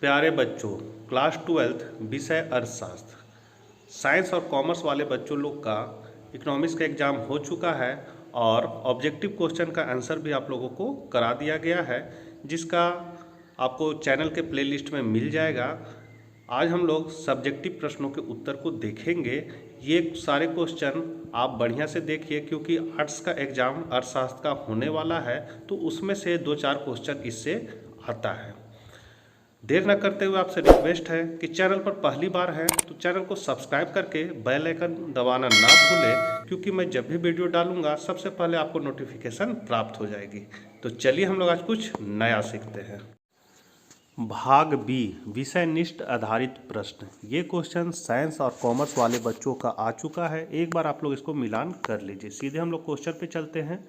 प्यारे बच्चों, class 12th विषय अर्थशास्त्र, साइंस और कॉमर्स वाले बच्चों लोग का इकोनॉमिक्स का एग्ज़ाम हो चुका है और ऑब्जेक्टिव क्वेश्चन का आंसर भी आप लोगों को करा दिया गया है, जिसका आपको चैनल के प्लेलिस्ट में मिल जाएगा। आज हम लोग सब्जेक्टिव प्रश्नों के उत्तर को देखेंगे। ये सारे क्वेश्चन आप बढ़िया से देखिए, क्योंकि आर्ट्स का एग्ज़ाम अर्थशास्त्र का होने वाला है, तो उसमें से 2-4 क्वेश्चन इससे आता है। देर न करते हुए आपसे रिक्वेस्ट है कि चैनल पर पहली बार है तो चैनल को सब्सक्राइब करके बेल आइकन दबाना ना भूलें, क्योंकि मैं जब भी वीडियो डालूंगा सबसे पहले आपको नोटिफिकेशन प्राप्त हो जाएगी। तो चलिए हम लोग आज कुछ नया सीखते हैं। भाग बी, विषय निष्ठ आधारित प्रश्न। ये क्वेश्चन साइंस और कॉमर्स वाले बच्चों का आ चुका है। एक बार आप लोग इसको मिलान कर लीजिए। सीधे हम लोग क्वेश्चन पे चलते हैं।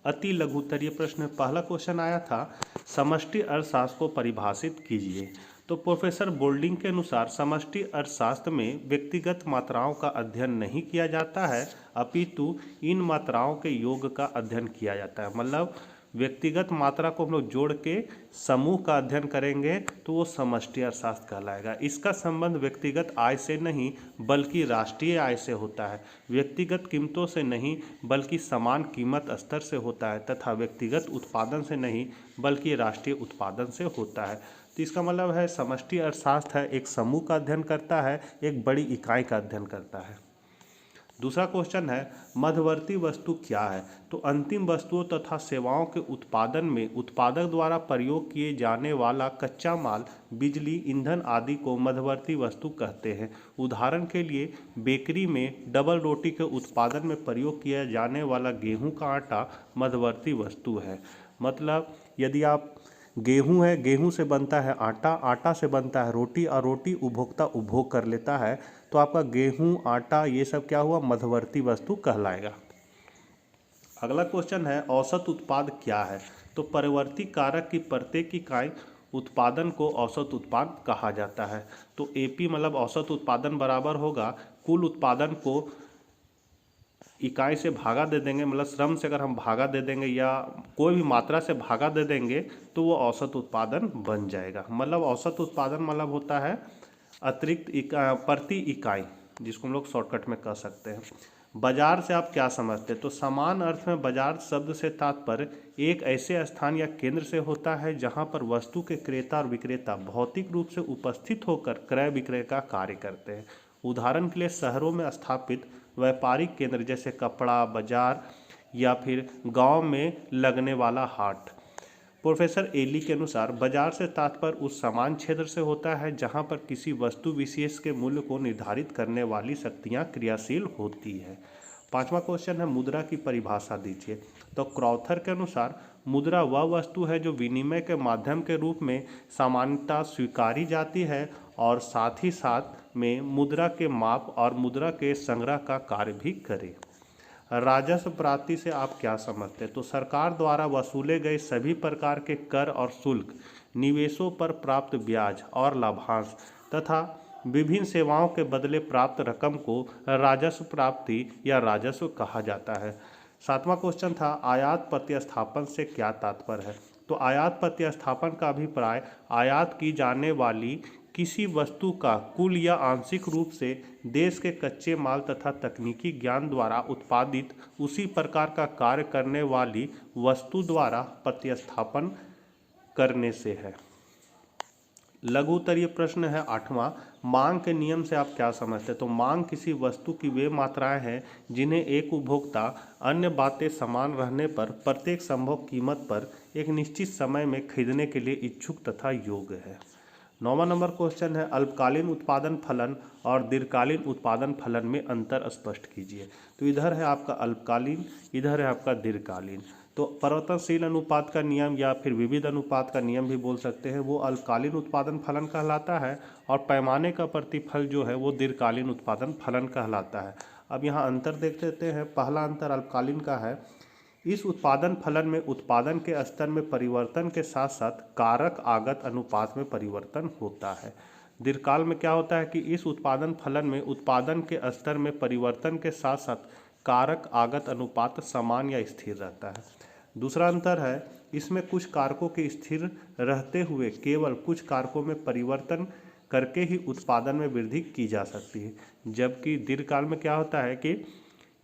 अति लघुत्तरीय प्रश्न। पहला क्वेश्चन आया था, समष्टि अर्थशास्त्र को परिभाषित कीजिए। तो प्रोफेसर बोल्डिंग के अनुसार समष्टि अर्थशास्त्र में व्यक्तिगत मात्राओं का अध्ययन नहीं किया जाता है, अपितु इन मात्राओं के योग का अध्ययन किया जाता है। मतलब व्यक्तिगत मात्रा को हम लोग जोड़ के समूह का अध्ययन करेंगे तो वो समष्टि अर्थशास्त्र कहलाएगा। इसका संबंध व्यक्तिगत आय से नहीं बल्कि राष्ट्रीय आय से होता है, व्यक्तिगत कीमतों से नहीं बल्कि समान कीमत स्तर से होता है, तथा व्यक्तिगत उत्पादन से नहीं बल्कि राष्ट्रीय उत्पादन से होता है। तो इसका मतलब है समष्टि अर्थशास्त्र है, एक समूह का अध्ययन करता है, एक बड़ी इकाई का अध्ययन करता है। दूसरा क्वेश्चन है, मध्यवर्ती वस्तु क्या है? तो अंतिम वस्तुओं तथा सेवाओं के उत्पादन में उत्पादक द्वारा प्रयोग किए जाने वाला कच्चा माल, बिजली, ईंधन आदि को मध्यवर्ती वस्तु कहते हैं। उदाहरण के लिए बेकरी में डबल रोटी के उत्पादन में प्रयोग किया जाने वाला गेहूं का आटा मध्यवर्ती वस्तु है। मतलब यदि आप गेहूं है, गेहूं से बनता है आटा, आटा से बनता है रोटी और रोटी उपभोक्ता उपभोग कर लेता है, तो आपका गेहूं, आटा ये सब क्या हुआ? मध्यवर्ती वस्तु कहलाएगा। अगला क्वेश्चन है, औसत उत्पाद क्या है? तो परिवर्ती कारक की प्रत्येक इकाई उत्पादन को औसत उत्पाद कहा जाता है। तो एपी मतलब औसत उत्पादन बराबर होगा कुल उत्पादन को इकाई से भागा दे देंगे, मतलब श्रम से अगर हम भागा दे देंगे या कोई भी मात्रा से भागा दे देंगे तो वो औसत उत्पादन बन जाएगा। मतलब औसत उत्पादन मतलब होता है अतिरिक्त प्रति इकाई, जिसको हम लोग शॉर्टकट में कह सकते हैं। बाजार से आप क्या समझते हैं? तो समान अर्थ में बाजार शब्द से तात्पर्य एक ऐसे स्थान या केंद्र से होता है जहां पर वस्तु के क्रेता और विक्रेता भौतिक रूप से उपस्थित होकर क्रय विक्रय का कार्य करते हैं। उदाहरण के लिए शहरों में स्थापित व्यापारिक केंद्र जैसे कपड़ा बाजार या फिर गांव में लगने वाला हाट। प्रोफेसर एली के अनुसार बाजार से तात्पर्य उस समान क्षेत्र से होता है जहां पर किसी वस्तु विशेष के मूल्य को निर्धारित करने वाली शक्तियां क्रियाशील होती है। पांचवा क्वेश्चन है, मुद्रा की परिभाषा दीजिए। तो क्रॉथर के अनुसार मुद्रा वह वस्तु है जो विनिमय के माध्यम के रूप में सामान्यतः स्वीकारी जाती है और साथ ही साथ में मुद्रा के माप और मुद्रा के संग्रह का कार्य भी करे। राजस्व प्राप्ति से आप क्या समझते हैं? तो सरकार द्वारा वसूले गए सभी प्रकार के कर और शुल्क, निवेशों पर प्राप्त ब्याज और लाभांश तथा विभिन्न सेवाओं के बदले प्राप्त रकम को राजस्व प्राप्ति या राजस्व कहा जाता है। सातवां क्वेश्चन था, आयात प्रतिस्थापन से क्या तात्पर्य है? तो आयात प्रतिस्थापन का अभिप्राय आयात की जाने वाली किसी वस्तु का कुल या आंशिक रूप से देश के कच्चे माल तथा तकनीकी ज्ञान द्वारा उत्पादित उसी प्रकार का कार्य करने वाली वस्तु द्वारा प्रतिस्थापन करने से है। लघु उत्तरीय प्रश्न है आठवां, मांग के नियम से आप क्या समझते हैं? तो मांग किसी वस्तु की वे मात्राएं हैं जिन्हें एक उपभोक्ता अन्य बातें समान रहने पर प्रत्येक संभव कीमत पर एक निश्चित समय में खरीदने के लिए इच्छुक तथा योग्य है। 9वां नंबर क्वेश्चन है, अल्पकालीन उत्पादन फलन और दीर्घकालीन उत्पादन फलन में अंतर स्पष्ट कीजिए। तो इधर है आपका अल्पकालीन, इधर है आपका दीर्घकालीन। तो परिवर्तनशील अनुपात का नियम या फिर विविध अनुपात का नियम भी बोल सकते हैं, वो अल्पकालीन उत्पादन फलन कहलाता है, और पैमाने का प्रतिफल जो है वो दीर्घकालीन उत्पादन फलन कहलाता है। अब यहाँ अंतर देख लेते हैं। पहला अंतर अल्पकालीन का है, इस उत्पादन फलन में उत्पादन के स्तर में परिवर्तन के साथ साथ कारक आगत अनुपात में परिवर्तन होता है। दीर्घकाल में क्या होता है कि इस उत्पादन फलन में उत्पादन के स्तर में परिवर्तन के साथ साथ कारक आगत अनुपात समान या स्थिर रहता है। दूसरा अंतर है, इसमें कुछ कारकों के स्थिर रहते हुए केवल कुछ कारकों में परिवर्तन करके ही उत्पादन में वृद्धि की जा सकती है। जबकि दीर्घकाल में क्या होता है कि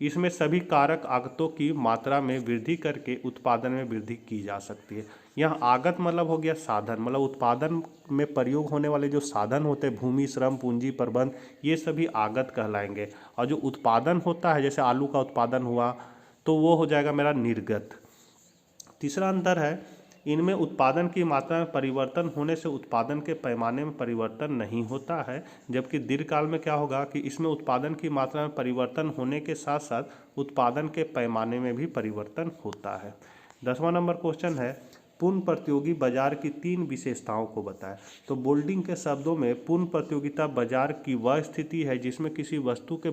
इसमें सभी कारक आगतों की मात्रा में वृद्धि करके उत्पादन में वृद्धि की जा सकती है। यहाँ आगत मतलब हो गया साधन, मतलब उत्पादन में प्रयोग होने वाले जो साधन होते हैं, भूमि, श्रम, पूंजी, प्रबंध, ये सभी आगत कहलाएंगे। और जो उत्पादन होता है, जैसे आलू का उत्पादन हुआ, तो वो हो जाएगा मेरा निर्गत। तीसरा अंतर है, इनमें उत्पादन की मात्रा में परिवर्तन होने से उत्पादन के पैमाने में परिवर्तन नहीं होता है, जबकि दीर्घकाल में क्या होगा कि इसमें उत्पादन की मात्रा में परिवर्तन होने के साथ साथ उत्पादन के पैमाने में भी परिवर्तन होता है। 10वां नंबर क्वेश्चन है, पूर्ण प्रतियोगी बाजार की 3 विशेषताओं को बताएं। तो बोल्डिंग के शब्दों में पूर्ण प्रतियोगिता बाजार की वह स्थिति है जिसमें किसी वस्तु के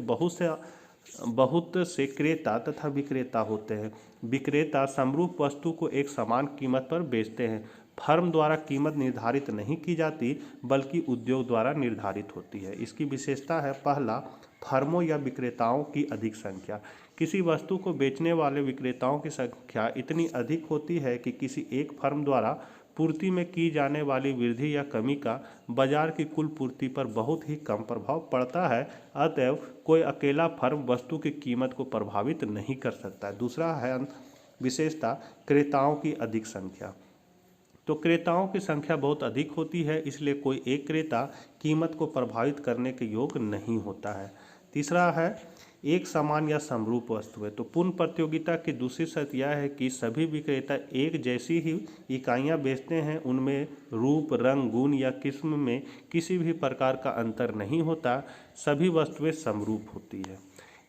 बहुत से क्रेता तथा विक्रेता होते हैं। विक्रेता समरूप वस्तु को एक समान कीमत पर बेचते हैं। फर्म द्वारा कीमत निर्धारित नहीं की जाती बल्कि उद्योग द्वारा निर्धारित होती है। इसकी विशेषता है, पहला, फर्मों या विक्रेताओं की अधिक संख्या। किसी वस्तु को बेचने वाले विक्रेताओं की संख्या इतनी अधिक होती है कि किसी एक फर्म द्वारा पूर्ति में की जाने वाली वृद्धि या कमी का बाजार की कुल पूर्ति पर बहुत ही कम प्रभाव पड़ता है। अतएव कोई अकेला फर्म वस्तु की कीमत को प्रभावित नहीं कर सकता है। दूसरा है विशेषता, क्रेताओं की अधिक संख्या। तो क्रेताओं की संख्या बहुत अधिक होती है, इसलिए कोई एक क्रेता कीमत को प्रभावित करने के योग्य नहीं होता है। तीसरा है एक समान या समरूप वस्तुएं। तो पूर्ण प्रतियोगिता की दूसरी शर्त यह है कि सभी विक्रेता एक जैसी ही इकाइयां बेचते हैं, उनमें रूप, रंग, गुण या किस्म में किसी भी प्रकार का अंतर नहीं होता, सभी वस्तुएं समरूप होती है।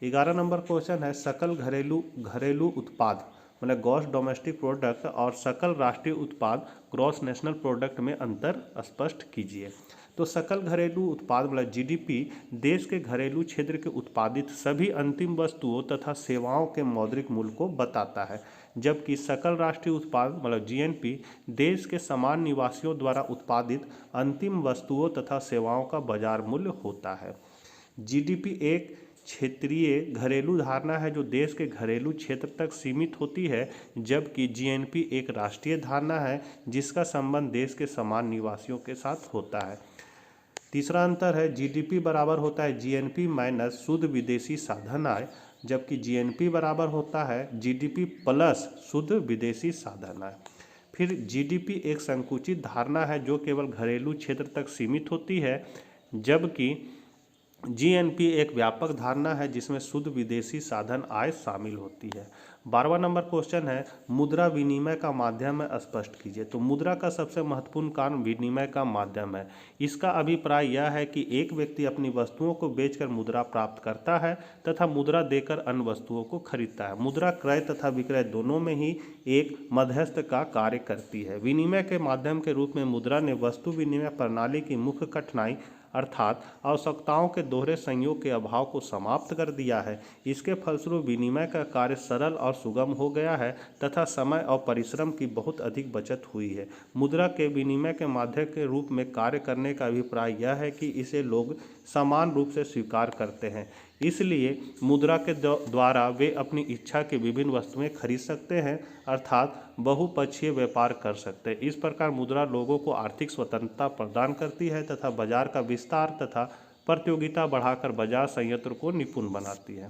11 नंबर क्वेश्चन है, सकल घरेलू उत्पाद मतलब ग्रॉस डोमेस्टिक प्रोडक्ट और सकल राष्ट्रीय उत्पाद ग्रॉस नेशनल प्रोडक्ट में अंतर स्पष्ट कीजिए। तो सकल घरेलू उत्पाद मतलब जीडीपी देश के घरेलू क्षेत्र के उत्पादित सभी अंतिम वस्तुओं तथा सेवाओं के मौद्रिक मूल्य को बताता है, जबकि सकल राष्ट्रीय उत्पाद मतलब जीएनपी देश के समान निवासियों द्वारा उत्पादित अंतिम वस्तुओं तथा सेवाओं का बाजार मूल्य होता है। जीडीपी एक क्षेत्रीय घरेलू धारणा है जो देश के घरेलू क्षेत्र तक सीमित होती है, जबकि जीएनपी एक राष्ट्रीय धारणा है जिसका संबंध देश के समान निवासियों के साथ होता है। तीसरा अंतर है, जीडीपी बराबर होता है जीएनपी माइनस शुद्ध विदेशी साधन आय, जबकि जीएनपी बराबर होता है जीडीपी प्लस शुद्ध विदेशी साधन आय। फिर जीडीपी एक संकुचित धारणा है जो केवल घरेलू क्षेत्र तक सीमित होती है, जबकि जीएनपी एक व्यापक धारणा है जिसमें शुद्ध विदेशी साधन आय शामिल होती है। 12वां नंबर क्वेश्चन है, मुद्रा विनिमय का माध्यम है, स्पष्ट कीजिए। तो मुद्रा का सबसे महत्वपूर्ण कारण विनिमय का माध्यम है। इसका अभिप्राय यह है कि एक व्यक्ति अपनी वस्तुओं को बेचकर मुद्रा प्राप्त करता है तथा मुद्रा देकर अन्य वस्तुओं को खरीदता है। मुद्रा क्रय तथा विक्रय दोनों में ही एक मध्यस्थ का कार्य करती है। विनिमय के माध्यम के रूप में मुद्रा ने वस्तु विनिमय प्रणाली की मुख्य कठिनाई अर्थात आवश्यकताओं के दोहरे संयोग के अभाव को समाप्त कर दिया है। इसके फलस्वरूप विनिमय का कार्य सरल और सुगम हो गया है तथा समय और परिश्रम की बहुत अधिक बचत हुई है। मुद्रा के विनिमय के माध्यम के रूप में कार्य करने का अभिप्राय यह है कि इसे लोग समान रूप से स्वीकार करते हैं, इसलिए मुद्रा के द्वारा वे अपनी इच्छा की विभिन्न वस्तुएं खरीद सकते हैं, अर्थात बहुपक्षीय व्यापार कर सकते हैं। इस प्रकार मुद्रा लोगों को आर्थिक स्वतंत्रता प्रदान करती है तथा बाजार का विस्तार तथा प्रतियोगिता बढ़ाकर बाजार संयंत्र को निपुण बनाती है।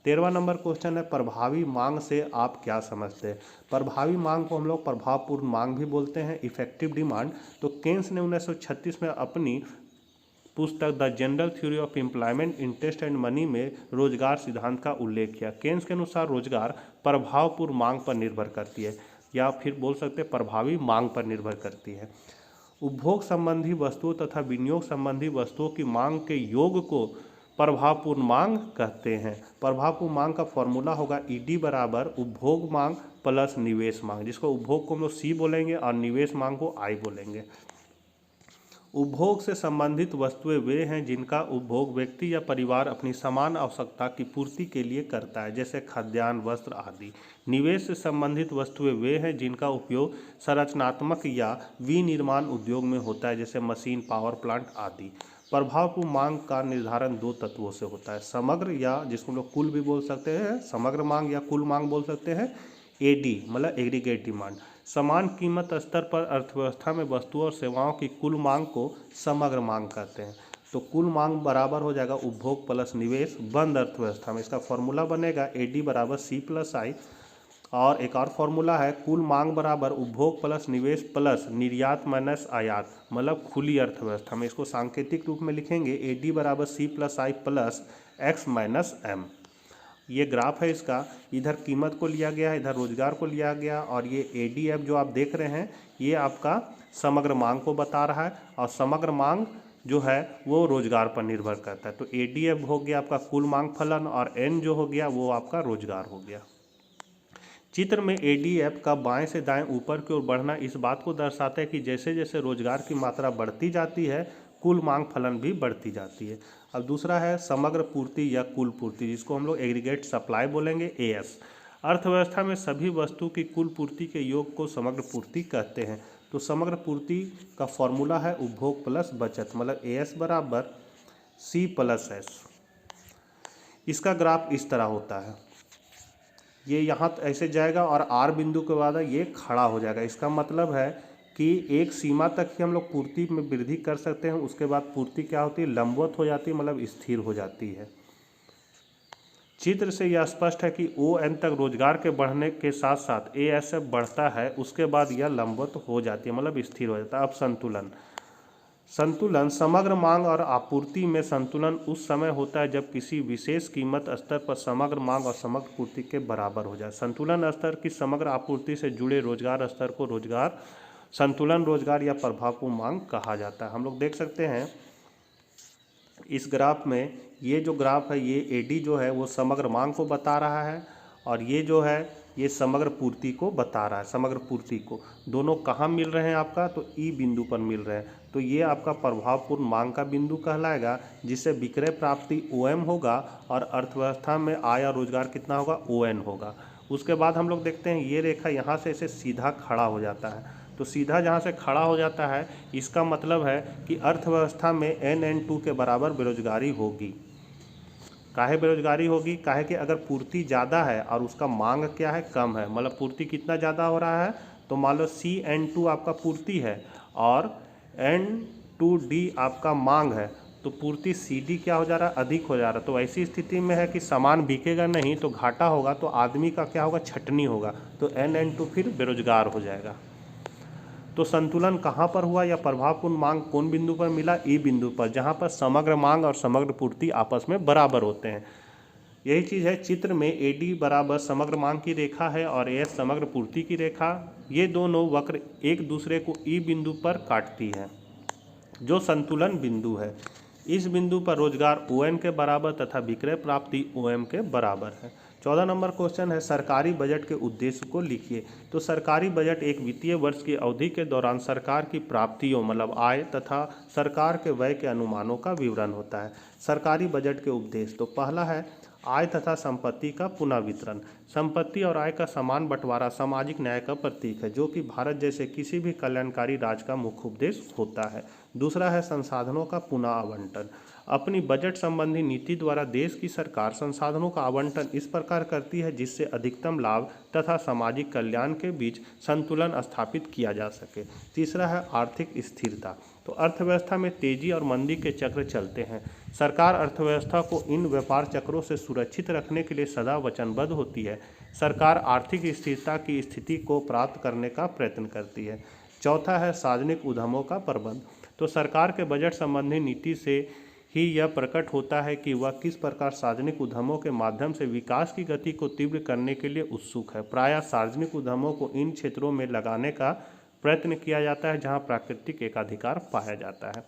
13वां नंबर क्वेश्चन है, प्रभावी मांग से आप क्या समझते हैं। प्रभावी मांग को हम लोग प्रभावपूर्ण मांग भी बोलते हैं, इफेक्टिव डिमांड। तो केन्स ने 1936 में अपनी पुस्तक the general theory of employment, interest and money में रोजगार सिद्धांत का उल्लेख किया। केन्स के अनुसार रोजगार प्रभावपूर्ण मांग पर निर्भर करती है, या फिर बोल सकते हैं प्रभावी मांग पर निर्भर करती है। उपभोग संबंधी वस्तुओं तथा विनियोग संबंधी वस्तुओं की मांग के योग को प्रभावपूर्ण मांग कहते हैं। प्रभावपूर्ण मांग का फॉर्मूला होगा ईडी बराबर उपभोग मांग प्लस निवेश मांग, जिसको उपभोग को हम लोग सी बोलेंगे और निवेश मांग को आई बोलेंगे। उपभोग से संबंधित वस्तुएं वे हैं जिनका उपभोग व्यक्ति या परिवार अपनी समान आवश्यकता की पूर्ति के लिए करता है, जैसे खाद्यान्न, वस्त्र आदि। निवेश से संबंधित वस्तुएं वे हैं जिनका उपयोग संरचनात्मक या विनिर्माण उद्योग में होता है, जैसे मशीन, पावर प्लांट आदि। प्रभावपूर्ण मांग का निर्धारण 2 तत्वों से होता है, समग्र या जिसको लोग कुल भी बोल सकते हैं, समग्र मांग या कुल मांग बोल सकते हैं, एडी मतलब एग्रीगेट डिमांड। समान कीमत स्तर पर अर्थव्यवस्था में वस्तुओं और सेवाओं की कुल मांग को समग्र मांग कहते हैं। तो कुल मांग बराबर हो जाएगा उपभोग प्लस निवेश बंद अर्थव्यवस्था में। इसका फॉर्मूला बनेगा AD बराबर C+I। और एक और फॉर्मूला है कुल मांग बराबर उपभोग प्लस निवेश प्लस निर्यात माइनस आयात, मतलब खुली अर्थव्यवस्था में। इसको सांकेतिक रूप में लिखेंगे AD बराबर C+I plus X minus M। ये ग्राफ है इसका, इधर कीमत को लिया गया है, इधर रोजगार को लिया गया, और ये ADF जो आप देख रहे हैं ये आपका समग्र मांग को बता रहा है, और समग्र मांग जो है वो रोजगार पर निर्भर करता है। तो ADF हो गया आपका कुल मांग फलन, और N जो हो गया वो आपका रोजगार हो गया। चित्र में ADF का बाएं से दाएं ऊपर की ओर बढ़ना इस बात को दर्शाता है कि जैसे जैसे रोजगार की मात्रा बढ़ती जाती है कुल मांग फलन भी बढ़ती जाती है। अब दूसरा है समग्र पूर्ति या कुल पूर्ति, जिसको हम लोग एग्रीगेट सप्लाई बोलेंगे AS। अर्थव्यवस्था में सभी वस्तु की कुल पूर्ति के योग को समग्र पूर्ति कहते हैं। तो समग्र पूर्ति का फॉर्मूला है उपभोग प्लस बचत, मतलब AS बराबर C+S। इसका ग्राफ इस तरह होता है, ये यहाँ ऐसे जाएगा और R बिंदु के बाद ये खड़ा हो जाएगा। इसका मतलब है कि एक सीमा तक ही हम लोग पूर्ति में वृद्धि कर सकते हैं, उसके बाद पूर्ति क्या होती है, लंबवत हो जाती है, मतलब स्थिर हो जाती है। चित्र से यह स्पष्ट है कि ON तक रोजगार के बढ़ने के साथ साथ ASF बढ़ता है, उसके बाद यह लंबवत हो जाती है, मतलब स्थिर हो जाता है। अब संतुलन समग्र मांग और आपूर्ति में संतुलन उस समय होता है जब किसी विशेष कीमत स्तर पर समग्र मांग और समग्र पूर्ति के बराबर हो जाए। संतुलन स्तर की समग्र आपूर्ति से जुड़े रोजगार स्तर को रोजगार संतुलन रोजगार या प्रभावपूर्ण मांग कहा जाता है। हम लोग देख सकते हैं इस ग्राफ में, ये जो ग्राफ है ये AD जो है वो समग्र मांग को बता रहा है, और ये जो है ये समग्र पूर्ति को बता रहा है। समग्र पूर्ति को दोनों कहाँ मिल रहे हैं आपका, तो E बिंदु पर मिल रहे हैं। तो ये आपका प्रभावपूर्ण मांग का बिंदु कहलाएगा, जिससे विक्रय प्राप्ति OM होगा और अर्थव्यवस्था में आय और रोजगार कितना होगा, ON होगा। उसके बाद हम लोग देखते हैं ये रेखा यहाँ से ऐसे सीधा खड़ा हो जाता है। तो सीधा जहाँ से खड़ा हो जाता है इसका मतलब है कि अर्थव्यवस्था में NN2 के बराबर बेरोजगारी होगी। काहे बेरोजगारी होगी, काहे कि अगर पूर्ति ज़्यादा है और उसका मांग क्या है, कम है, मतलब पूर्ति कितना ज़्यादा हो रहा है, तो मान लो CN2 आपका पूर्ति है और N2D आपका मांग है, तो पूर्ति CD क्या हो जा रहा है, अधिक हो जा रहा है। तो ऐसी स्थिति में है कि सामान बिकेगा नहीं तो घाटा होगा, तो आदमी का क्या होगा, छटनी होगा, तो NN2 फिर बेरोजगार हो जाएगा। तो संतुलन कहाँ पर हुआ या प्रभावपूर्ण मांग कौन बिंदु पर मिला, E बिंदु पर, जहाँ पर समग्र मांग और समग्र पूर्ति आपस में बराबर होते हैं। यही चीज़ है, चित्र में AD बराबर समग्र मांग की रेखा है और AS समग्र पूर्ति की रेखा। ये दोनों वक्र एक दूसरे को E बिंदु पर काटती है जो संतुलन बिंदु है। इस बिंदु पर रोजगार ON के बराबर तथा विक्रय प्राप्ति OM के बराबर है। 14 नंबर क्वेश्चन है सरकारी बजट के उद्देश्य को लिखिए। तो सरकारी बजट एक वित्तीय वर्ष की अवधि के दौरान सरकार की प्राप्तियों मतलब आय तथा सरकार के व्यय के अनुमानों का विवरण होता है। सरकारी बजट के उद्देश्य, तो पहला है आय तथा संपत्ति का पुनः वितरण। संपत्ति और आय का समान बंटवारा सामाजिक न्याय का प्रतीक है, जो कि भारत जैसे किसी भी कल्याणकारी राज्य का मुख्य उद्देश्य होता है। दूसरा है संसाधनों का पुनः आवंटन। अपनी बजट संबंधी नीति द्वारा देश की सरकार संसाधनों का आवंटन इस प्रकार करती है जिससे अधिकतम लाभ तथा सामाजिक कल्याण के बीच संतुलन स्थापित किया जा सके। तीसरा है आर्थिक स्थिरता। तो अर्थव्यवस्था में तेजी और मंदी के चक्र चलते हैं। सरकार अर्थव्यवस्था को इन व्यापार चक्रों से सुरक्षित रखने के लिए सदा वचनबद्ध होती है। सरकार आर्थिक स्थिरता की स्थिति को प्राप्त करने का प्रयत्न करती है। चौथा है सार्वजनिक उद्यमों का प्रबंध। तो सरकार के बजट संबंधी नीति से ही यह प्रकट होता है कि वह किस प्रकार सार्वजनिक उद्यमों के माध्यम से विकास की गति को तीव्र करने के लिए उत्सुक है। प्रायः सार्वजनिक उद्यमों को इन क्षेत्रों में लगाने का प्रयत्न किया जाता है जहां प्राकृतिक एकाधिकार पाया जाता है।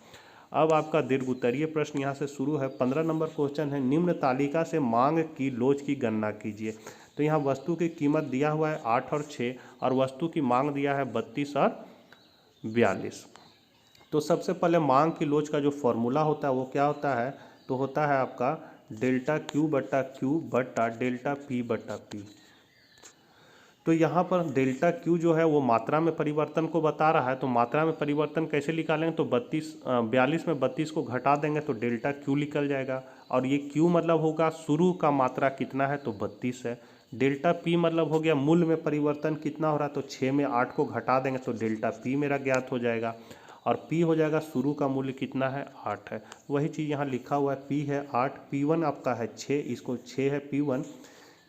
अब आपका दीर्घ उत्तरीय प्रश्न यहाँ से शुरू है। 15 नंबर क्वेश्चन है निम्न तालिका से मांग की लोच की गणना कीजिए। तो यहाँ वस्तु की कीमत दिया हुआ है 8 और 6 और वस्तु की मांग दिया है 32 और 42। तो सबसे पहले मांग की लोच का जो फॉर्मूला होता है वो क्या होता है, तो होता है आपका डेल्टा Q बट्टा Q बट्टा डेल्टा P बट्टा P। तो यहाँ पर डेल्टा Q जो है वो मात्रा में परिवर्तन को बता रहा है। तो मात्रा में परिवर्तन कैसे निकालेंगे, तो 42 में 32 को घटा देंगे तो डेल्टा Q निकल जाएगा। और ये Q मतलब होगा शुरू का मात्रा कितना है, तो 32 है। डेल्टा पी मतलब हो गया मूल्य में परिवर्तन कितना हो रहा है, तो 6 में 8 को घटा देंगे तो डेल्टा पी मेरा ज्ञात हो जाएगा। और पी हो जाएगा शुरू का मूल्य कितना है, 8 है। वही चीज़ यहाँ लिखा हुआ है, पी है 8, P1 आपका है 6, इसको 6 है P1,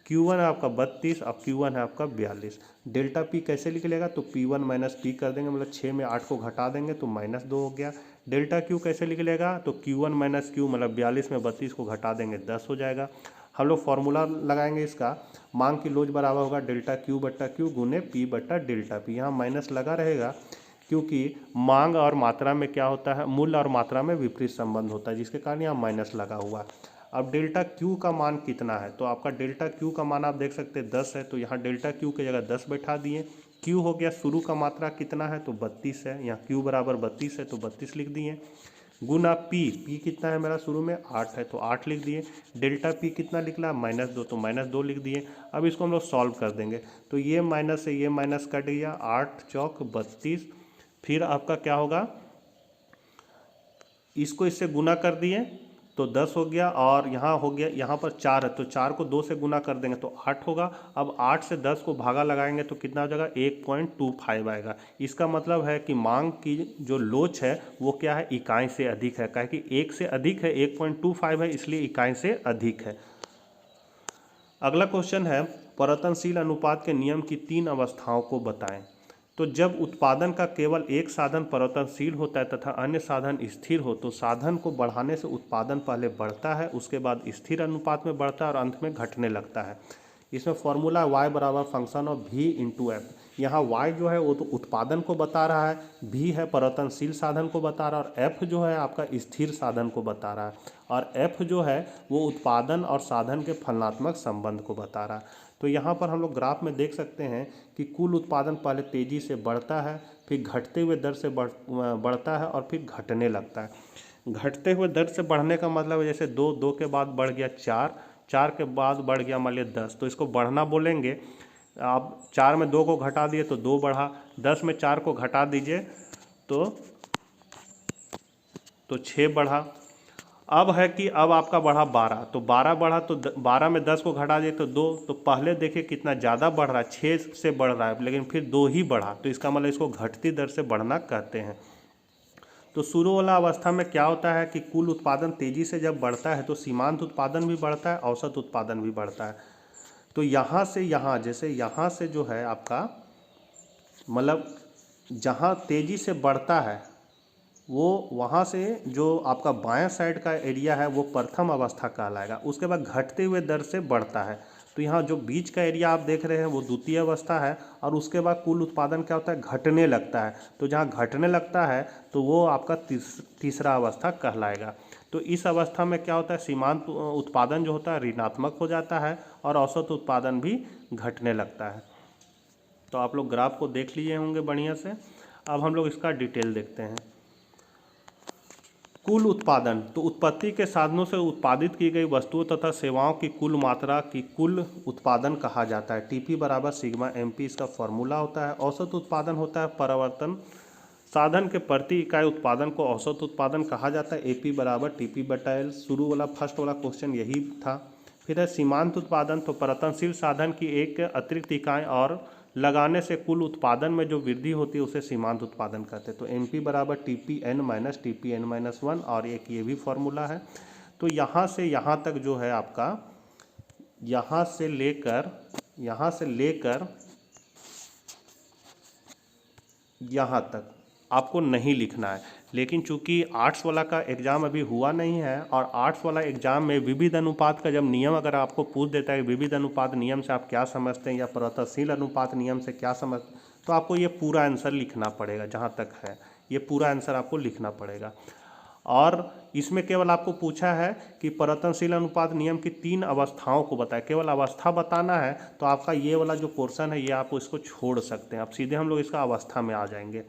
Q1 है आपका 32 और Q1 है आपका 42। डेल्टा पी कैसे निकलेगा, तो P1 माइनस पी कर देंगे, मतलब 6 में 8 को घटा देंगे तो -2 हो गया। डेल्टा क्यू कैसे निकलेगा, तो Q1 माइनस क्यू मतलब 42 में 32 को घटा देंगे 10 हो जाएगा। हम लोग फॉर्मूला लगाएंगे इसका, मांग की लोच बराबर होगा डेल्टा क्यू बट्टा क्यू गुने पी बट्टा डेल्टा पी। यहाँ माइनस लगा रहेगा क्योंकि मांग और मात्रा में क्या होता है, मूल्य और मात्रा में विपरीत संबंध होता है, जिसके कारण यहाँ माइनस लगा हुआ है। अब डेल्टा क्यू का मान कितना है, तो आपका डेल्टा क्यू का मान आप देख सकते हैं 10 है, तो यहाँ डेल्टा क्यू की जगह 10 बैठा दिए। क्यू हो गया शुरू का मात्रा कितना है, तो 32 है, यहाँ क्यू बराबर 32 है तो 32 लिख दिए। गुना पी कितना है मेरा शुरू में 8 है तो 8 लिख दिए। डेल्टा पी कितना निकला, -2, तो -2 लिख दिए। अब इसको हम लोग सॉल्व कर देंगे, तो ये माइनस से ये माइनस कट गया, 8 चौक 32। फिर आपका क्या होगा, इसको इससे गुना कर दिए तो 10 हो गया, और यहाँ हो गया, यहाँ पर 4 है तो 4 को 2 से गुना कर देंगे तो 8 होगा। अब 8 से 10 को भागा लगाएंगे तो कितना हो जाएगा, 1.25 आएगा। इसका मतलब है कि मांग की जो लोच है वो क्या है, इकाई से अधिक है, काहे कि 1 से अधिक है, 1.25 है, इसलिए इकाई से अधिक है। अगला क्वेश्चन है, परिवर्तनशील अनुपात के नियम की 3 अवस्थाओं को बताएं। तो जब उत्पादन का केवल एक साधन परिवर्तनशील होता है तथा अन्य साधन स्थिर हो, तो साधन को बढ़ाने से उत्पादन पहले बढ़ता है, उसके बाद स्थिर अनुपात में बढ़ता है और अंत में घटने लगता है। इसमें फॉर्मूला y बराबर function of v into F. यहाँ y जो है वो तो उत्पादन को बता रहा है, v है परिवर्तनशील साधन को बता रहा है, और f जो है आपका स्थिर साधन को बता रहा है, और f जो है वो उत्पादन और साधन के फलनात्मक संबंध को बता रहा है। तो यहाँ पर हम लोग ग्राफ में देख सकते हैं कि कुल उत्पादन पहले तेज़ी से बढ़ता है, फिर घटते हुए दर से बढ़ता है और फिर घटने लगता है। घटते हुए दर से बढ़ने का मतलब है जैसे 2 के बाद बढ़ गया 4 के बाद बढ़ गया मान लिया 10, तो इसको बढ़ना बोलेंगे। आप 4 में 2 को घटा दिए तो 2 बढ़ा, 10 में 4 को घटा दीजिए तो 6 बढ़ा। अब है कि अब आपका बढ़ा 12, तो 12 बढ़ा तो 12 में 10 को घटा दिए तो 2, तो पहले देखिए कितना ज़्यादा बढ़ रहा है, 6 से बढ़ रहा है, लेकिन फिर 2 ही बढ़ा, तो इसका मतलब इसको घटती दर से बढ़ना कहते हैं। तो शुरू वाला अवस्था में क्या होता है कि कुल उत्पादन तेज़ी से जब बढ़ता है तो सीमांत उत्पादन भी बढ़ता है, औसत उत्पादन भी बढ़ता है। तो यहाँ से यहाँ, जैसे यहाँ से जो है आपका मतलब जहाँ तेज़ी से बढ़ता है वो वहाँ से जो आपका बायां साइड का एरिया है वो प्रथम अवस्था कहलाएगा। उसके बाद घटते हुए दर से बढ़ता है, तो यहाँ जो बीच का एरिया आप देख रहे हैं वो द्वितीय अवस्था है, और उसके बाद कुल उत्पादन क्या होता है, घटने लगता है। तो जहाँ घटने लगता है तो वो आपका तीसरा अवस्था कहलाएगा। तो इस अवस्था में क्या होता है, सीमांत उत्पादन जो होता है ऋणात्मक हो जाता है और औसत उत्पादन भी घटने लगता है। तो आप लोग ग्राफ को देख लिए होंगे बढ़िया से। अब हम लोग इसका डिटेल देखते हैं। कुल उत्पादन, तो उत्पत्ति के साधनों से उत्पादित की गई वस्तुओं तथा सेवाओं की कुल मात्रा की कुल उत्पादन कहा जाता है। टीपी बराबर सिग्मा एमपी इसका फॉर्मूला होता है। औसत उत्पादन होता है परिवर्तन साधन के प्रति इकाई उत्पादन को औसत उत्पादन कहा जाता है। एपी बराबर टीपी बटा एल। शुरू वाला फर्स्ट वाला क्वेश्चन यही था। फिर है सीमांत उत्पादन, तो परिवर्तनशील साधन की एक अतिरिक्त इकाई और लगाने से कुल उत्पादन में जो वृद्धि होती है उसे सीमांत उत्पादन कहते हैं। तो एम पी बराबर T P N minus T P N minus 1, और एक ये भी फॉर्मूला है। तो यहाँ से यहाँ तक जो है आपका यहाँ से लेकर यहाँ तक आपको नहीं लिखना है, लेकिन चूंकि आर्ट्स वाला का एग्ज़ाम अभी हुआ नहीं है, और आर्ट्स वाला एग्ज़ाम में विविध अनुपात का जब नियम अगर आपको पूछ देता है विविध अनुपात नियम से आप क्या समझते हैं या परिवर्तनशील अनुपात नियम से क्या समझते, तो आपको ये पूरा आंसर लिखना पड़ेगा। जहाँ तक है ये पूरा आंसर आपको लिखना पड़ेगा। और इसमें केवल आपको पूछा है कि परिवर्तनशील अनुपात नियम की 3 अवस्थाओं को बताएं, केवल अवस्था बताना है, तो आपका ये वाला जो पोर्शन है ये आप इसको छोड़ सकते हैं। अब सीधे हम लोग इसका अवस्था में आ जाएंगे।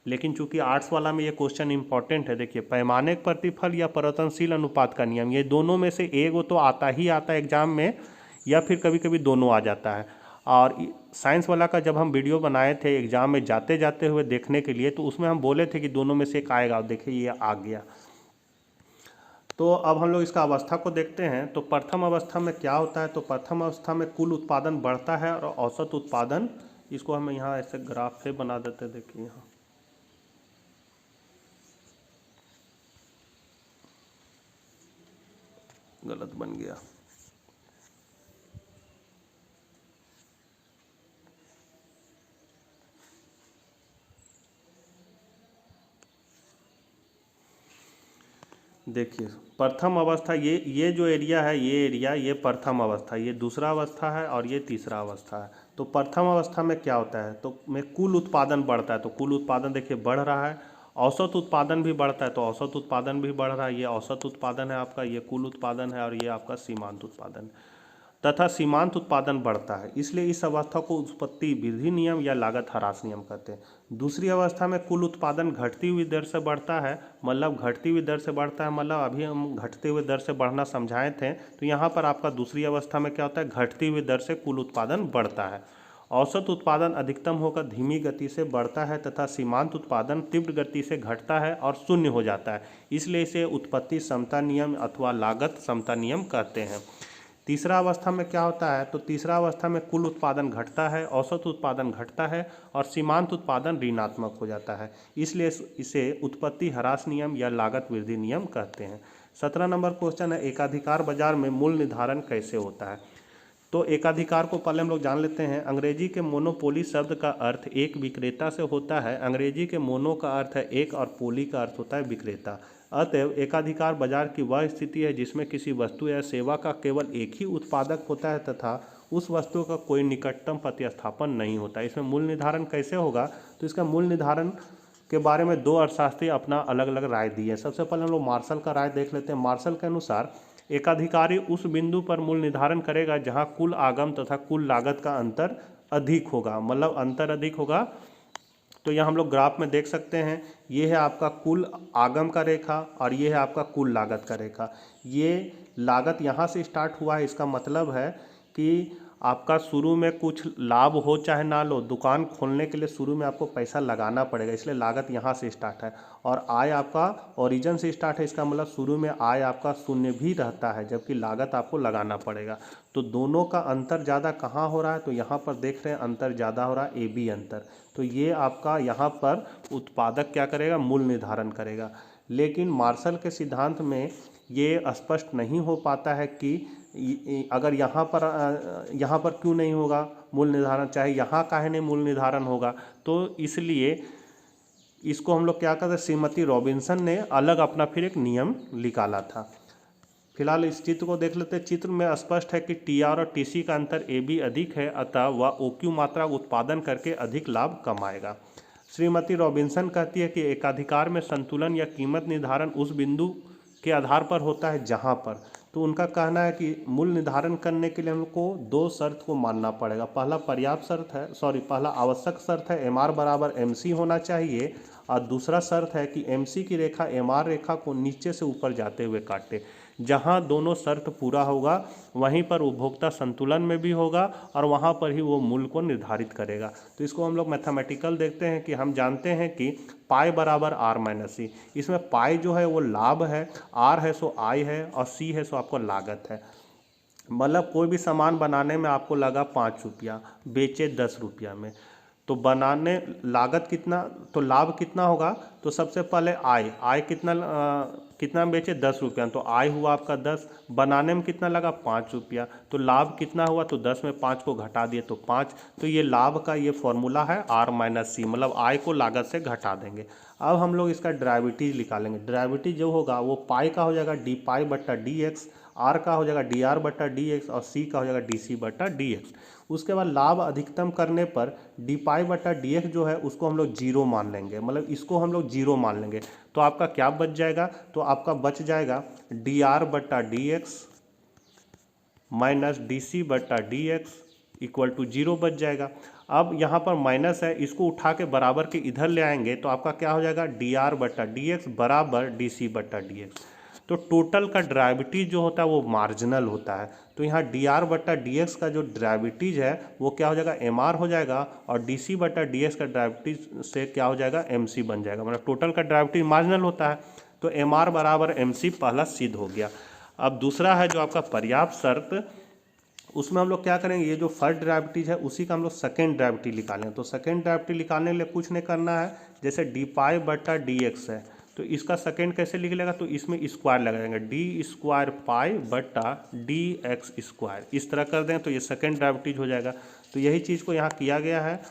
लेकिन चूंकि आर्ट्स वाला में ये क्वेश्चन इंपॉर्टेंट है, देखिए पैमाने प्रतिफल या परिवर्तनशील अनुपात का नियम, ये दोनों में से एक तो आता ही आता है एग्जाम में, या फिर कभी कभी दोनों आ जाता है। और साइंस वाला का जब हम वीडियो बनाए थे एग्जाम में जाते जाते हुए देखने के लिए, तो उसमें हम बोले थे कि दोनों में से एक आएगा, और देखिए ये आ गया। तो अब हम लोग इसका अवस्था को देखते हैं। तो प्रथम अवस्था में क्या होता है, तो प्रथम अवस्था में कुल उत्पादन बढ़ता है और औसत उत्पादन, इसको हम यहाँ ऐसे ग्राफ से बना देते हैं, देखिए यहाँ गलत बन गया। देखिए प्रथम अवस्था, ये जो एरिया है, ये एरिया, ये प्रथम अवस्था, ये दूसरा अवस्था है और ये तीसरा अवस्था है। तो प्रथम अवस्था में क्या होता है, तो में कुल उत्पादन बढ़ता है। तो कुल उत्पादन देखिए बढ़ रहा है, औसत उत्पादन भी बढ़ता है, तो औसत उत्पादन भी बढ़ रहा है। ये औसत उत्पादन है आपका, ये कुल उत्पादन है और ये आपका सीमांत उत्पादन तथा सीमांत उत्पादन बढ़ता है। इसलिए इस अवस्था को उत्पत्ति वृद्धि नियम या लागत ह्रास नियम कहते हैं। दूसरी अवस्था में कुल उत्पादन घटती हुई दर से बढ़ता है, मतलब घटती हुई दर से बढ़ता है, मतलब अभी हम घटते हुए दर से बढ़ना समझाए थे। तो यहाँ पर आपका दूसरी अवस्था में क्या होता है, घटती हुई दर से कुल उत्पादन बढ़ता है। औसत उत्पादन अधिकतम होकर धीमी गति से बढ़ता है तथा सीमांत उत्पादन तीव्र गति से घटता है और शून्य हो जाता है। इसलिए इसे उत्पत्ति समता नियम अथवा लागत समता नियम कहते हैं। तीसरा अवस्था में क्या होता है, तो तीसरा अवस्था में कुल उत्पादन घटता है, औसत उत्पादन घटता है और सीमांत उत्पादन ऋणात्मक हो जाता है। इसलिए इसे उत्पत्ति ह्रास नियम या लागत वृद्धि नियम कहते हैं। 17 नंबर क्वेश्चन है, एकाधिकार बाजार में मूल्य निर्धारण कैसे होता है। तो एकाधिकार को पहले हम लोग जान लेते हैं। अंग्रेजी के मोनोपोली शब्द का अर्थ एक विक्रेता से होता है। अंग्रेजी के मोनो का अर्थ है एक और पोली का अर्थ होता है विक्रेता। अतएव एकाधिकार बाजार की वह स्थिति है जिसमें किसी वस्तु या सेवा का केवल एक ही उत्पादक होता है तथा उस वस्तु का कोई निकटतम प्रतिस्थापन नहीं होता। इसमें मूल्य निर्धारण कैसे होगा, तो इसका मूल्य निर्धारण के बारे में दो अर्थशास्त्री अपना अलग अलग राय दी है। सबसे पहले हम लोग मार्शल का राय देख लेते हैं। मार्शल के अनुसार एकाधिकारी उस बिंदु पर मूल्य निर्धारण करेगा जहां कुल आगम तथा कुल लागत का अंतर अधिक होगा, मतलब अंतर अधिक होगा। तो यहाँ हम लोग ग्राफ में देख सकते हैं, ये है आपका कुल आगम का रेखा और ये है आपका कुल लागत का रेखा। ये लागत यहाँ से स्टार्ट हुआ है, इसका मतलब है कि आपका शुरू में कुछ लाभ हो चाहे ना लो, दुकान खोलने के लिए शुरू में आपको पैसा लगाना पड़ेगा, इसलिए लागत यहाँ से स्टार्ट है। और आय आपका ओरिजिन से स्टार्ट है, इसका मतलब शुरू में आय आपका शून्य भी रहता है जबकि लागत आपको लगाना पड़ेगा। तो दोनों का अंतर ज़्यादा कहाँ हो रहा है, तो यहाँ पर देख रहे हैं अंतर ज़्यादा हो रहा है, AB अंतर। तो ये आपका यहाँ पर उत्पादक क्या करेगा, मूल्य निर्धारण करेगा। लेकिन मार्शल के सिद्धांत में ये स्पष्ट नहीं हो पाता है कि अगर यहाँ पर क्यों नहीं होगा मूल्य निर्धारण, चाहे यहाँ काहे नहीं मूल्य निर्धारण होगा। तो इसलिए इसको हम लोग क्या कहते हैं, श्रीमती रॉबिन्सन ने अलग अपना फिर एक नियम निकाला था। फिलहाल इस चित्र को देख लेते हैं। चित्र में स्पष्ट है कि TR और TC का अंतर AB अधिक है, अतः वह OQ मात्रा उत्पादन करके अधिक लाभ कमाएगा। श्रीमती रॉबिन्सन कहती है कि एकाधिकार में संतुलन या कीमत निर्धारण उस बिंदु के आधार पर होता है जहां पर, तो उनका कहना है कि मूल्य निर्धारण करने के लिए हमको दो शर्त को मानना पड़ेगा। पहला पर्याप्त शर्त है, पहला आवश्यक शर्त है MR बराबर MC होना चाहिए, और दूसरा शर्त है कि MC की रेखा MR रेखा को नीचे से ऊपर जाते हुए काटे। जहां दोनों शर्त पूरा होगा वहीं पर उपभोक्ता संतुलन में भी होगा और वहां पर ही वो मूल्य को निर्धारित करेगा। तो इसको हम लोग मैथमेटिकल देखते हैं कि हम जानते हैं कि पाई बराबर R माइनस C। इसमें पाई जो है वो लाभ है, R है सो आय है और C है सो आपको लागत है। मतलब कोई भी सामान बनाने में आपको लगा 5 रुपया, बेचे 10 रुपया में, तो बनाने लागत कितना, तो लाभ कितना होगा, तो सबसे पहले आय कितना बेचे 10 रुपया, तो आय हुआ आपका 10, बनाने में कितना लगा 5 रुपया, तो लाभ कितना हुआ, तो 10 में 5 को घटा दिए तो 5। तो ये लाभ का ये फॉर्मूला है R माइनस C, मतलब आय को लागत से घटा देंगे। अब हम लोग इसका डेरिवेटिव निकालेंगे। डेरिवेटिव जो होगा वो पाई का हो जाएगा डी पाई बट्टा DX, R का हो जाएगा DR बट्टा DX और C का हो जाएगा DC बट्टा DX। उसके बाद लाभ अधिकतम करने पर डी पाई बट्टा DX जो है उसको हम लोग जीरो मान लेंगे, मतलब इसको हम लोग जीरो मान लेंगे। तो आपका क्या बच जाएगा, तो आपका बच जाएगा DR बट्टा DX माइनस DC बट्टा DX इक्वल टू जीरो बच जाएगा। अब यहाँ पर माइनस है, इसको उठा के बराबर के इधर ले आएंगे तो आपका क्या हो जाएगा DR बट्टा DX बराबर DC बट्टा DX। तो टोटल का डेरिवेटिव जो होता है वो मार्जिनल होता है। तो यहाँ DR बट्टा DX का जो डेरिवेटिव है वो क्या हो जाएगा MR हो जाएगा और DC बट्टा DX का डेरिवेटिव से क्या हो जाएगा MC बन जाएगा, मतलब टोटल का डेरिवेटिव मार्जिनल होता है। तो एम आर बराबर एम सी पहला सिद्ध हो गया। अब दूसरा है जो आपका पर्याप्त शर्त, उसमें हम लोग क्या करेंगे, ये जो फर्स्ट डेरिवेटिव है उसी का हम लोग सेकेंड डेरिवेटिव निकालेंगे। तो सेकेंड डेरिवेटिव निकालने के लिए कुछ नहीं करना है, जैसे डी पाई बटा डी एक्स है तो इसका सेकेंड कैसे लिख लेगा, तो इसमें स्क्वायर लगाएंगे, डी स्क्वायर पाई बटा डी एक्स स्क्वायर, इस तरह कर दें तो ये सेकेंड डेरिवेटिव हो जाएगा। तो यही चीज़ को यहाँ किया गया है,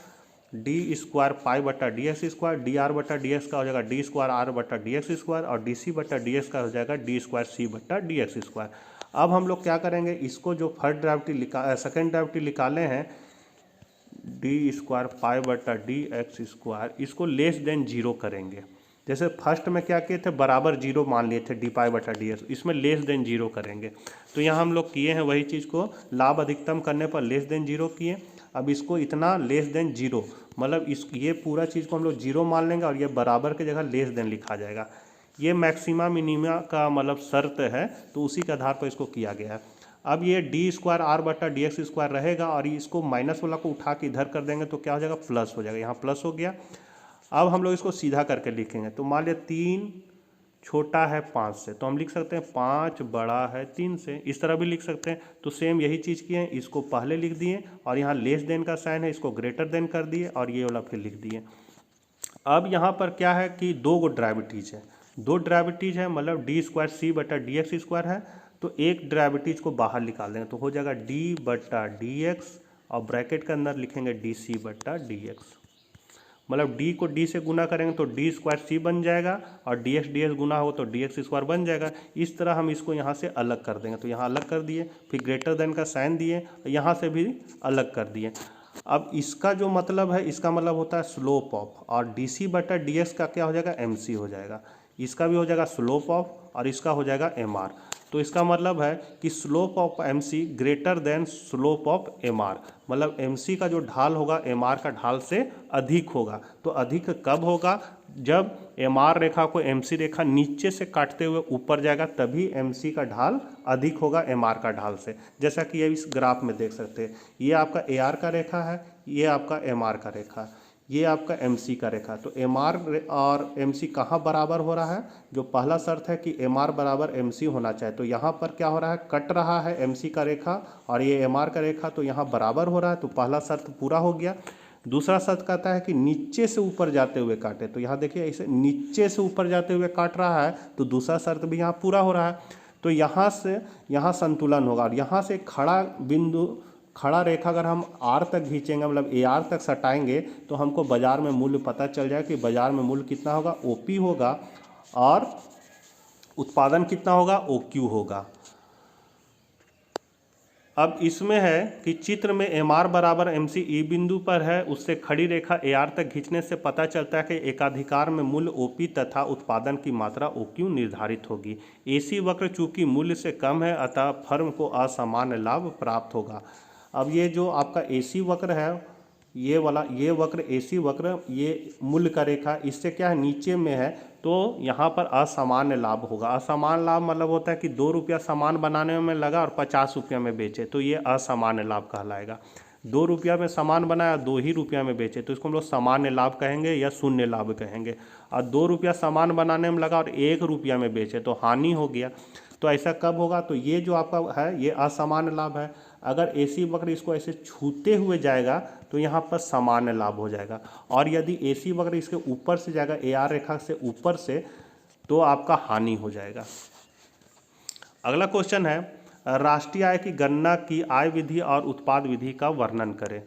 डी स्क्वायर पाई बटा D x square, D R बटा डी एक्स का हो जाएगा डी स्क्वायर आर बटा डी एक्स स्क्वायर, और डी सी बटा डी एक्स का हो जाएगा डी स्क्वायर सी बटा डी एक्स स्क्वायर। अब हम लोग क्या करेंगे, इसको जो फर्स्ट डेरिवेटिव सेकेंड डेरिवेटिव निकाले हैं डी स्क्वायर पाई बटा डी एक्स स्क्वायर, इसको लेस देन जीरो करेंगे। जैसे फर्स्ट में क्या किए थे, बराबर जीरो मान लिए थे डी पाई बटा डी एक्स, इसमें लेस देन जीरो करेंगे। तो यहाँ हम लोग किए हैं वही चीज़ को, लाभ अधिकतम करने पर लेस देन जीरो किए। अब इसको इतना लेस देन जीरो, मतलब इस ये पूरा चीज़ को हम लोग जीरो मान लेंगे और ये बराबर की जगह लेस देन लिखा जाएगा। ये मैक्सिमा मिनिमा का मतलब शर्त है, तो उसी के आधार पर इसको किया गया है। अब ये डी स्क्वायर आर बटा डी एक्स स्क्वायर रहेगा और इसको माइनस वाला को उठा के इधर कर देंगे तो क्या हो जाएगा, प्लस हो जाएगा, यहाँ प्लस हो गया। अब हम लोग इसको सीधा करके लिखेंगे, तो मान लिया 3 छोटा है 5 से, तो हम लिख सकते हैं 5 बड़ा है 3 से, इस तरह भी लिख सकते हैं। तो सेम यही चीज़ किए, इसको पहले लिख दिए और यहाँ लेस देन का साइन है, इसको ग्रेटर देन कर दिए और ये वाला फिर लिख दिए। अब यहाँ पर क्या है कि दो गो डेरिवेटिव है, दो डेरिवेटिव है, मतलब डी स्क्वायर सी बटा डी एक्स स्क्वायर है, तो एक डेरिवेटिव को बाहर निकाल देंगे तो हो जाएगा डी बटा डी एक्स और ब्रैकेट के अंदर लिखेंगे डी सी बटा डी एक्स, मतलब डी को डी से गुना करेंगे तो डी स्क्वायर सी बन जाएगा और डी एक्स गुना हो तो डी एक्स स्क्वायर बन जाएगा। इस तरह हम इसको यहाँ से अलग कर देंगे, तो यहाँ अलग कर दिए, फिर ग्रेटर देन का साइन दिए, यहाँ से भी अलग कर दिए। अब इसका जो मतलब है, इसका मतलब होता है स्लोप ऑफ, और डी सी बटा डी एक्स का क्या हो जाएगा, एम सी हो जाएगा, इसका भी हो जाएगा स्लोप ऑफ और इसका हो जाएगा एम आर। तो इसका मतलब है कि slope of M C greater than slope of M R, मतलब एम सी का जो ढाल होगा एम आर का ढाल से अधिक होगा। तो अधिक कब होगा, जब एम आर रेखा को एम सी रेखा नीचे से काटते हुए ऊपर जाएगा, तभी एम सी का ढाल अधिक होगा एम आर का ढाल से। जैसा कि ये इस ग्राफ में देख सकते हैं, ये आपका ए आर का रेखा है, ये आपका एम आर का रेखा है, ये आपका एम सी का रेखा। तो एम आर और एम सी कहाँ बराबर हो रहा है, जो पहला शर्त है कि एम आर बराबर एम सी होना चाहिए, तो यहाँ पर क्या हो रहा है, कट रहा है एम सी का रेखा और ये एम आर का रेखा, तो यहाँ बराबर हो रहा है, तो पहला शर्त पूरा हो गया। दूसरा शर्त कहता है कि नीचे से ऊपर जाते हुए काटे, तो यहाँ देखिए इसे नीचे से ऊपर जाते हुए काट रहा है, तो दूसरा शर्त भी यहाँ पूरा हो रहा है। तो यहाँ से यहाँ संतुलन होगा और यहाँ से खड़ा बिंदु, खड़ा रेखा अगर हम आर तक खींचेंगे, मतलब ए आर तक सटाएंगे, तो हमको बाजार में मूल्य पता चल जाएगा कि बाजार में मूल्य कितना होगा, ओ पी होगा, और उत्पादन कितना होगा, ओ क्यू होगा। अब इसमें है कि चित्र में एम आर बराबर एम सी ई बिंदु पर है, उससे खड़ी रेखा ए आर तक खींचने से पता चलता है कि एकाधिकार में मूल्य ओ पी तथा उत्पादन की मात्रा ओ क्यू निर्धारित होगी। ए सी वक्र चूंकि मूल्य से कम है, अतः फर्म को असामान्य लाभ प्राप्त होगा। अब ये जो आपका ए सी वक्र है, ये वाला ये वक्र ए सी वक्र, ये मूल्य का रेखा, इससे क्या है नीचे में है, तो यहाँ पर असामान्य लाभ होगा। असामान्य लाभ मतलब होता है कि 2 रुपया सामान बनाने में लगा और 50 रुपया में बेचे, तो ये असामान्य लाभ कहलाएगा। 2 रुपया में सामान बनाया, 2 ही रुपया में बेचे, तो इसको हम लोग सामान्य लाभ कहेंगे या शून्य लाभ कहेंगे। और 2 रुपया सामान बनाने में लगा और 1 रुपया में बेचे, तो हानि हो गया। तो ऐसा कब होगा, तो ये जो आपका है ये असामान्य लाभ है। अगर एसी वक्र इसको ऐसे छूते हुए जाएगा तो यहाँ पर सामान्य लाभ हो जाएगा, और यदि एसी वक्र इसके ऊपर से जाएगा, ए आर रेखा से ऊपर से, तो आपका हानि हो जाएगा। अगला क्वेश्चन है, राष्ट्रीय आय की गणना की आय विधि और उत्पाद विधि का वर्णन करें।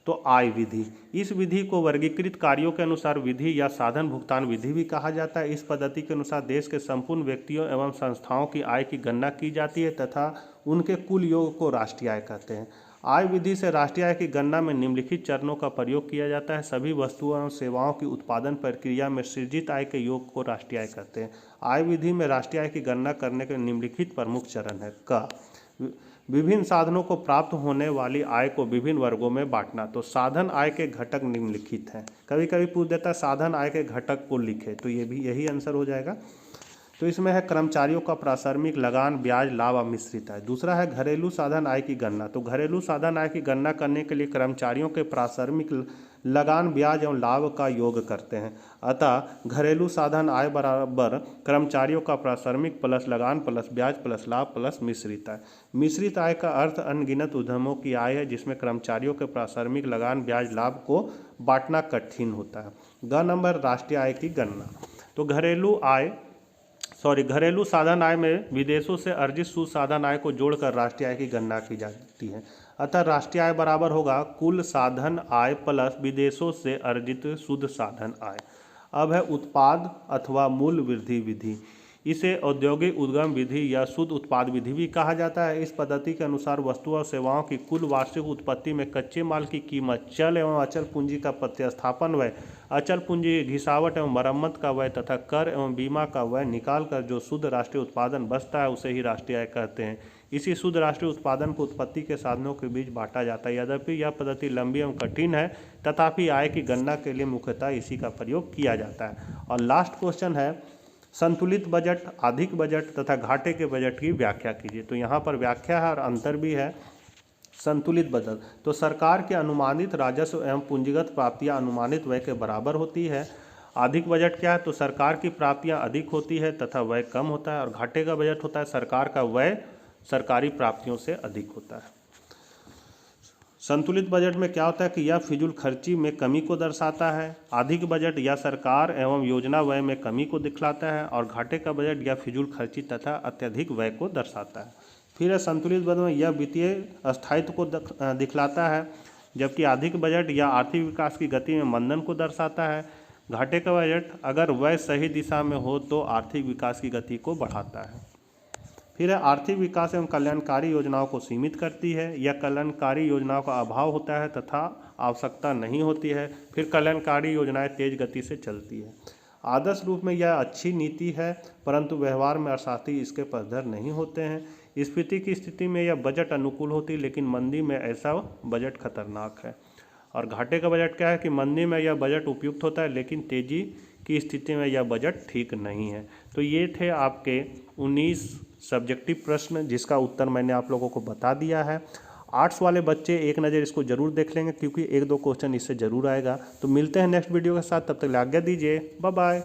तो आय विधि, इस विधि को वर्गीकृत कार्यों के अनुसार विधि या साधन भुगतान विधि भी कहा जाता है। इस पद्धति के अनुसार देश के संपूर्ण व्यक्तियों एवं संस्थाओं की आय की गणना की जाती है तथा उनके कुल योग को राष्ट्रीय आय कहते हैं। आय विधि से राष्ट्रीय आय की गणना में निम्नलिखित चरणों का प्रयोग किया जाता है। सभी वस्तुओं और सेवाओं की उत्पादन प्रक्रिया में सृजित आय के योग को राष्ट्रीय आय कहते हैं। आय विधि में राष्ट्रीय आय की गणना करने के निम्नलिखित प्रमुख चरण है। क, विभिन्न साधनों को प्राप्त होने वाली आय को विभिन्न वर्गों में बांटना। तो साधन आय के घटक निम्नलिखित हैं। कभी कभी पूछ देता है साधन आय के घटक को लिखे, तो ये भी यही आंसर हो जाएगा। तो इसमें है कर्मचारियों का प्राथमिक लगान ब्याज लाभ और मिश्रित आय। दूसरा है घरेलू साधन आय की गणना। तो घरेलू साधन आय की गणना करने के लिए कर्मचारियों के प्राथमिक लगान ब्याज एवं लाभ का योग करते हैं। अतः घरेलू साधन आय बराबर कर्मचारियों का प्राथमिक प्लस लगान प्लस ब्याज प्लस लाभ प्लस मिश्रित आय। मिश्रित आय का अर्थ अनगिनत उद्यमों की आय है जिसमें कर्मचारियों के प्राथमिक लगान ब्याज लाभ को बांटना कठिन होता है। ग नंबर राष्ट्रीय आय की गणना। तो घरेलू साधन आय में विदेशों से अर्जित शुद्ध साधन आय को जोड़कर राष्ट्रीय आय की गणना की जाती है। अतः राष्ट्रीय आय बराबर होगा कुल साधन आय प्लस विदेशों से अर्जित शुद्ध साधन आय। अब है उत्पाद अथवा मूल वृद्धि विधि। इसे औद्योगिक उद्गम विधि या शुद्ध उत्पाद विधि भी कहा जाता है। इस पद्धति के अनुसार वस्तुओं और सेवाओं की कुल वार्षिक उत्पत्ति में कच्चे माल की कीमत, चल एवं अचल पूंजी का प्रतिस्थापन व्यय, अचल पूंजी घिसावट एवं मरम्मत का व्यय तथा कर एवं बीमा का व्यय निकालकर जो शुद्ध राष्ट्रीय उत्पादन बचता है उसे ही राष्ट्रीय आय कहते हैं। इसी शुद्ध राष्ट्रीय उत्पादन को उत्पत्ति के साधनों के बीच बांटा जाता है। यद्यपि यह पद्धति लंबी एवं कठिन है तथापि आय की गणना के लिए मुख्यतः इसी का प्रयोग किया जाता है। और लास्ट क्वेश्चन है संतुलित बजट, अधिक बजट तथा घाटे के बजट की व्याख्या कीजिए। तो यहाँ पर व्याख्या है और अंतर भी है। संतुलित बजट तो सरकार के अनुमानित राजस्व एवं पूंजीगत प्राप्तियां अनुमानित व्यय के बराबर होती है। अधिक बजट क्या है? तो सरकार की प्राप्तियां अधिक होती है तथा व्यय कम होता है। और घाटे का बजट होता है सरकार का व्यय सरकारी प्राप्तियों से अधिक होता है। संतुलित बजट में क्या होता है कि यह फिजूल खर्ची में कमी को दर्शाता है। अधिक बजट या सरकार एवं योजना व्यय में कमी को दिखलाता है। और घाटे का बजट या फिजूल खर्ची तथा अत्यधिक व्यय को दर्शाता है। फिर संतुलित बजट में यह वित्तीय स्थायित्व को दिखलाता है, जबकि अधिक बजट या आर्थिक विकास की गति में मंदन को दर्शाता है। घाटे का बजट अगर व्यय सही दिशा में हो तो आर्थिक विकास की गति को बढ़ाता है। फिर आर्थिक विकास एवं कल्याणकारी योजनाओं को सीमित करती है। यह कल्याणकारी योजनाओं का अभाव होता है तथा आवश्यकता नहीं होती है। फिर कल्याणकारी योजनाएं तेज गति से चलती है। आदर्श रूप में यह अच्छी नीति है परंतु व्यवहार में अर्थशास्त्री इसके पक्षधर नहीं होते हैं। स्फीति की स्थिति में यह बजट अनुकूल होती है लेकिन मंदी में ऐसा बजट खतरनाक है। और घाटे का बजट क्या है कि मंदी में यह बजट उपयुक्त होता है लेकिन तेजी की स्थिति में यह बजट ठीक नहीं है। तो ये थे आपके 19 सब्जेक्टिव प्रश्न जिसका उत्तर मैंने आप लोगों को बता दिया है। आर्ट्स वाले बच्चे एक नज़र इसको जरूर देख लेंगे क्योंकि 1-2 क्वेश्चन इससे जरूर आएगा। तो मिलते हैं नेक्स्ट वीडियो के साथ, तब तक आज्ञा दीजिए, बाय बाय।